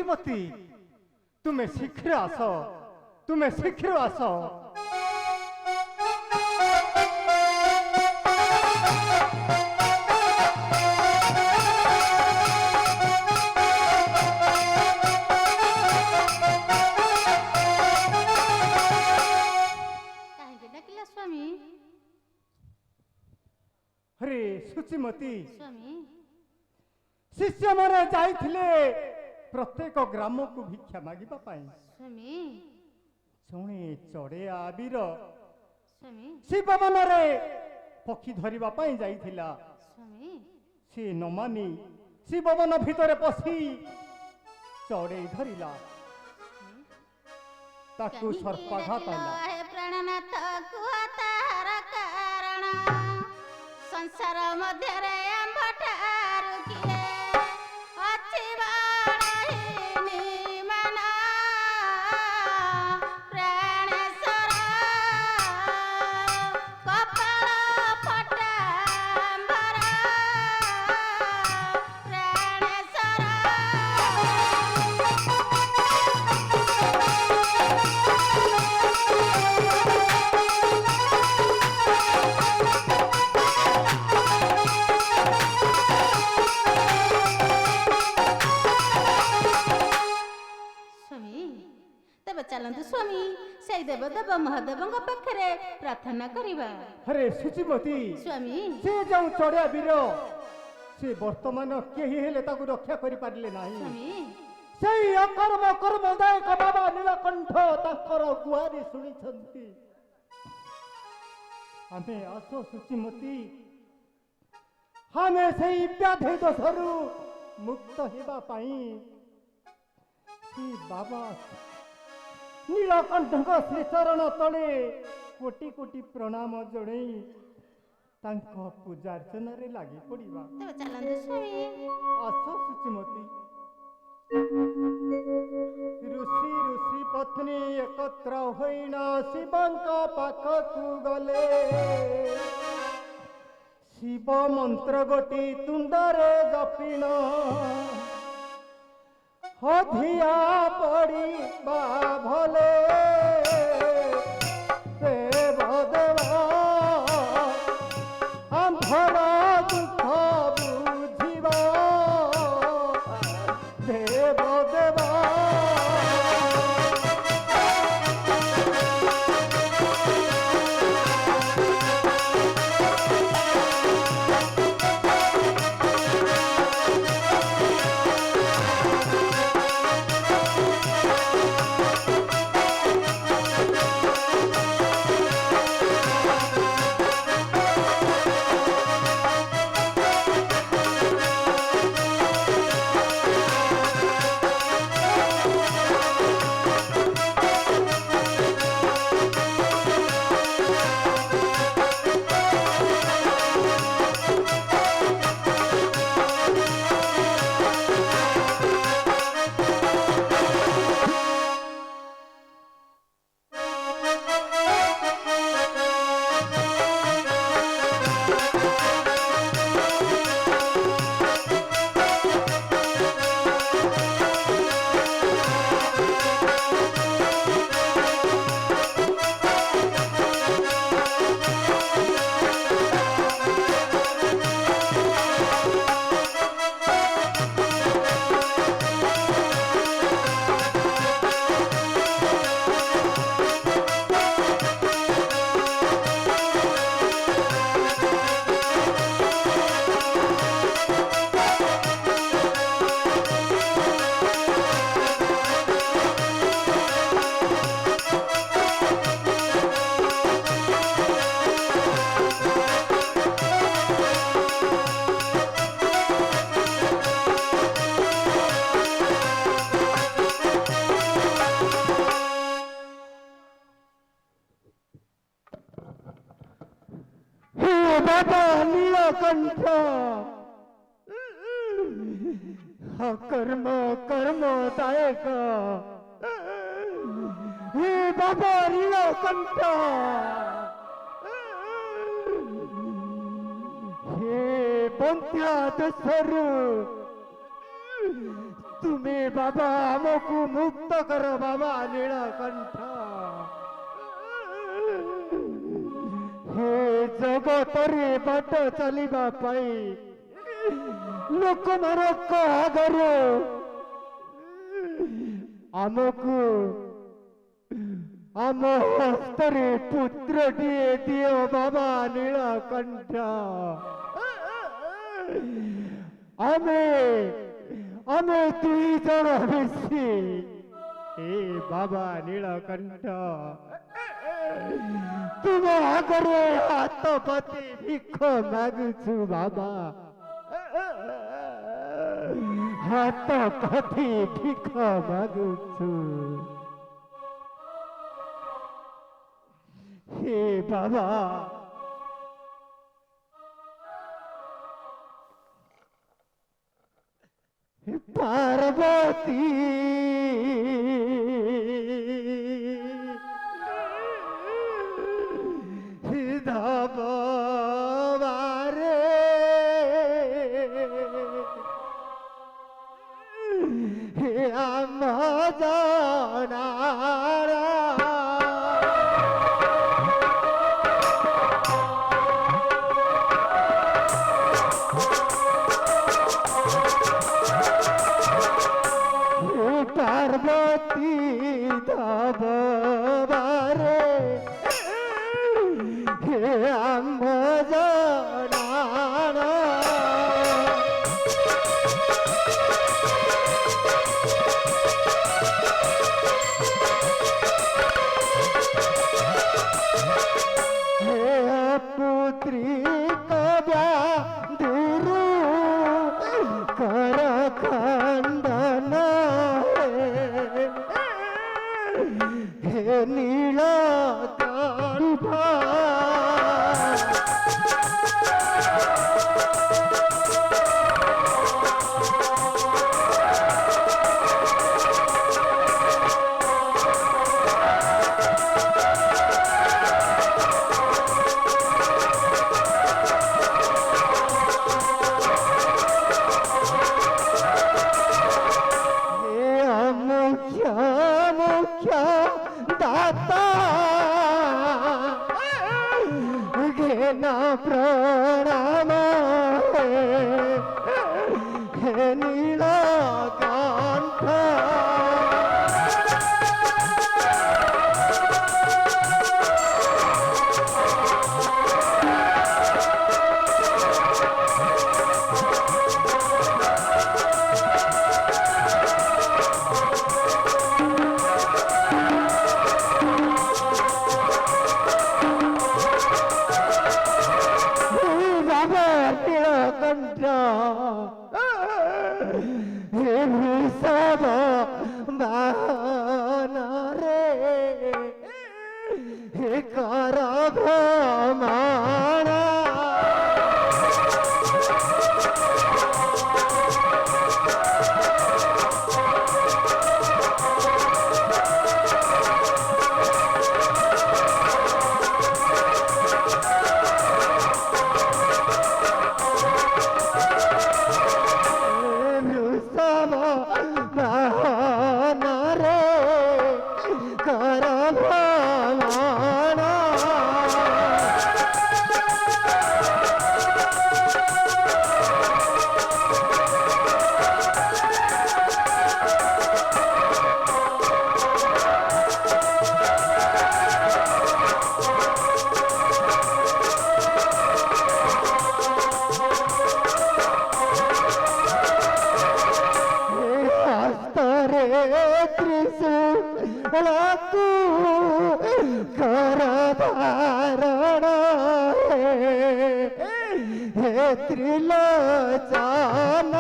शुचिमती तुम्हें शीघ्र आस, तुम्हें शीघ्र आस। अरे शुचिमती शिष्य माने जाइथिले प्रत्येक ग्राम को भिक्षा मागिबा पाई। जणे चढ़िया वीर शिव मन रे पक्षी धरिबा पाई जाइथिला। से न मानी शिव मन भितर पसी चढ़े धरिला, ताकू सर्पाघात होला। प्राणनाथ कुहतार कारण संसार मध्य रे अंबठारु किए अछि बाणहीनी मन प्राणेश्वर कपाल फटांबर प्राणेश्वर। चलतु स्वामी से देवदेव महादेव पाखे प्रार्थना करवा। अरे शुचिमती स्वामी से जो चढ़िया वीर से वर्तमान केही हेले ताकू रक्षा करि पारले नाही। स्वामी सेई अकर्म कर्मदायक बाबा नीलकंठ ताकर गुहारी सुनिछंती। आमे आसो शुचिमती, हमें सेई व्याधि दोषरु मुक्त हेबा पाई से बाबा नीलकंठ श्री चरण तले कोटि कोटि प्रणाम जणई तांको पूजार्चना रे लागी पड़िबा। चलतु स्वामी आसो शुचिमती। ऋषि ऋषि पत्नी एकत्र होइना शिवंक पाखकु गले। शिव मंत्र गोटी तुंडरे जपिना हधिया पड़ी बा भले। देव देवा आंधर दुख बुझिबा देव देवा। बाबा नीलकंठ कर्म कर्मदायक हे बाबा नीलकंठ हे पंथ्या दशरु ତୁମେ ବାବା ଆମକୁ ମୁକ୍ତ କର ବାବା ନୀଳକଣ୍ଠ। ହେ ଜଗତରେ ବାଟ ଚାଲିବା ପାଇଁ ଲୋକମାନଙ୍କ ଆଗରେ ଆମକୁ ଆମ ହସ୍ତରେ ପୁତ୍ରଟିଏ ଦିଅ ବାବା ନୀଳକଣ୍ଠ। ଆମେ ଆମେ ଦୁଇ ଜଣ ମିଶି ଏ ବାବା ନୀଳକଣ୍ଠ ତୁମ ଆଗରେ ହାତ ପାତି ଭିକ ମାଗୁଛୁ ବାବା। ହାତ ପାତି ଭିକ ମାଗୁଛୁ। हे बाबा पार्वती धाबारे हे अम्मा जाना पार्वती धाबारे हे अम्मा जाना पुत्री कव्या दुरु कर खंडन हे नीलकंठ दाता घेना प्रणाम हे नीलकंठ हे सब रे हे कर भ्रमण त्रिशूलकु कर धारण हे त्रिलोचन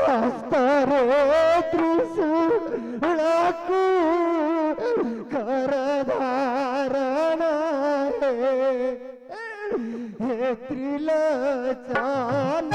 हस्तरे त्रिशूलकु कर धारण हे त्रिलोचन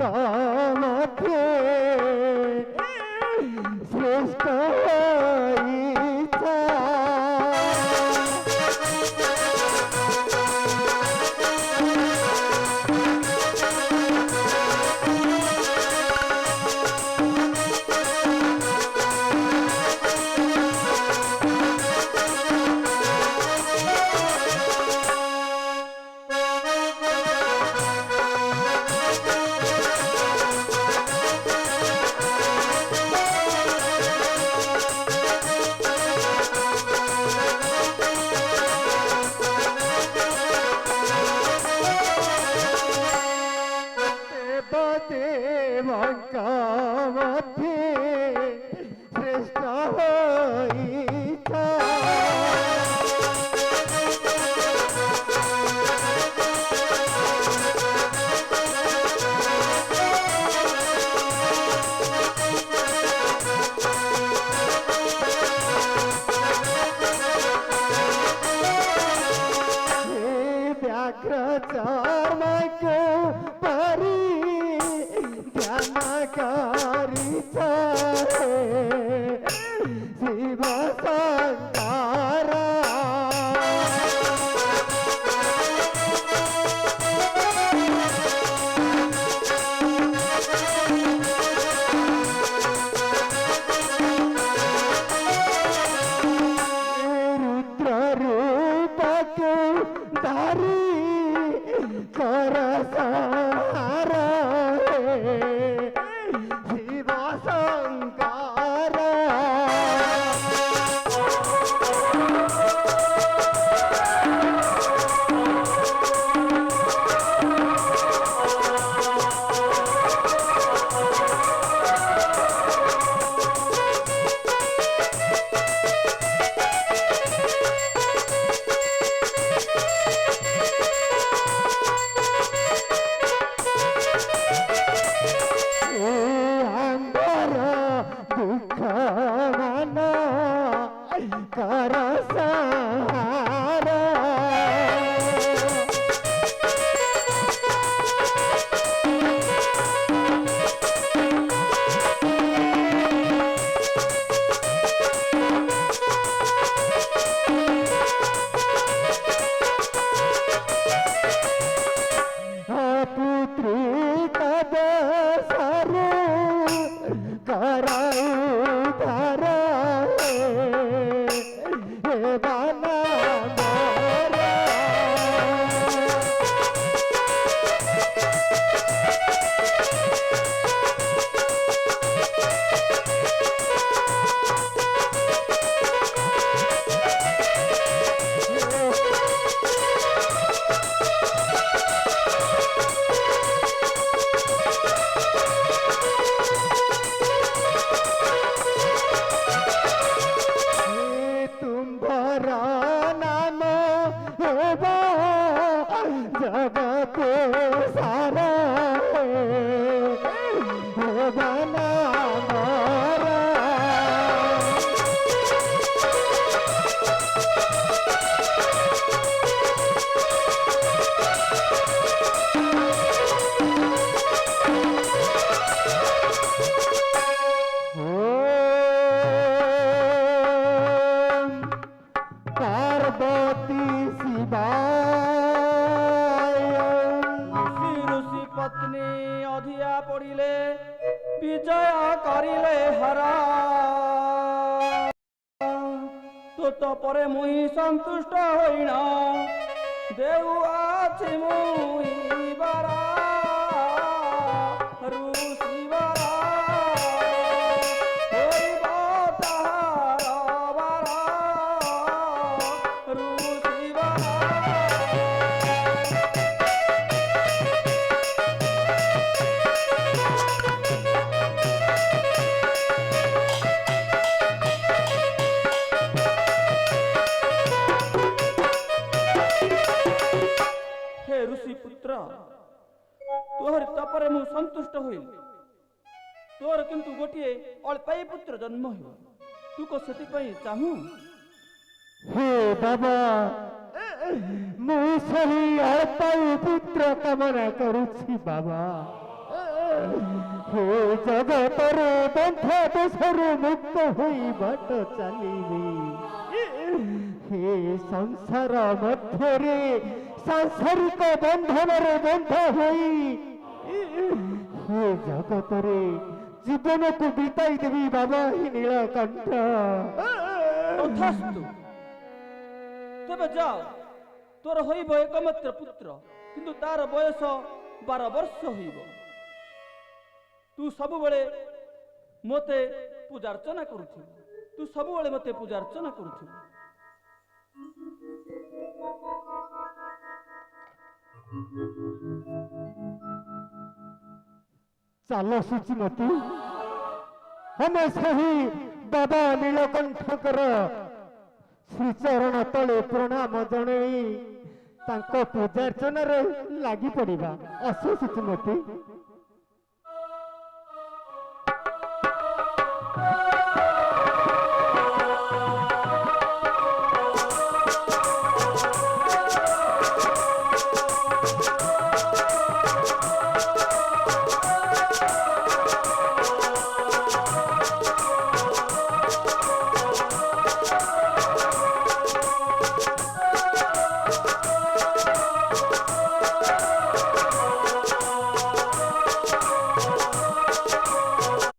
ଲଙ୍କା ମଧ୍ୟରେ ଶ୍ରେଷ୍ଠ ହୋଇଥା। ଦେବଦେବଙ୍କ ମଧ୍ୟରେ ଶ୍ରେଷ୍ଠ ହୋଇଥା। व्याघ्र चर्मको परि ध्यान गरिथा शिव शङ्कर। रुद्र रूपको धारी कर संहार शिव शङ्कर। दुख मन कर संहार। पुत्री कद सरू कराऊ धर हे बाना मोरा। तुम्हारा नाम होगा जगत सारा होगा नाम हमारा। पार्वती शिवाय। ऋषि ऋषि पत्नी अधिया पड़िले विजय करिले हरा। तो परे मुहि संतुष्ट होइना देउ आछि मुहि बारा। ऋषि बारा होइब ताहार बारा। ऋषि बारा ऋषि पुत्र तोहर तपरे मु संतुष्ट होइल। तोर किंतु गोटिए अल्पाई पुत्र जन्म हो तू को सेति पई चाहू। हे बाबा ମୁଁ ସେହି ଅଳ୍ପ ପୁତ୍ର କାମନା କରୁଛି ବାବା। हे ଜଗତରେ ବନ୍ଧା ଦୋଷରୁ ମୁକ୍ତ ହୋଇ ବାଟ ଚାଲିବି। हे ସଂସାର ମଧ୍ୟରେ ସାଂସାରିକ ବନ୍ଧନରେ ବନ୍ଧା ହୋଇ हे ଜଗତରେ ଜୀବନକୁ ବିତାଇ ଦେବି ବାବା ହି ନୀଳକଣ୍ଠ। তথাস্তু তবে যাও, তোর হইব একমাত্র পুত্র, কিন্তু তার বয়স 12 ବର୍ଷ হইব। তু ସବୁବେଳେ মতে পূজার্চনা করুথিব, তু ସବୁବେଳେ মতে পূজার্চনা করুথিব। ଚାଲ ସୂଚିମତୀ, ଆମେ ସେହି ବାବା ନୀଳକଣ୍ଠଙ୍କର ଶ୍ରୀଚରଣ ତଳେ ପ୍ରଣାମ ଜଣାଇ ତାଙ୍କ ପୂଜାର୍ଚ୍ଚନାରେ ଲାଗି ପଡ଼ିବା। ଆସ ସୂଚିମତୀ।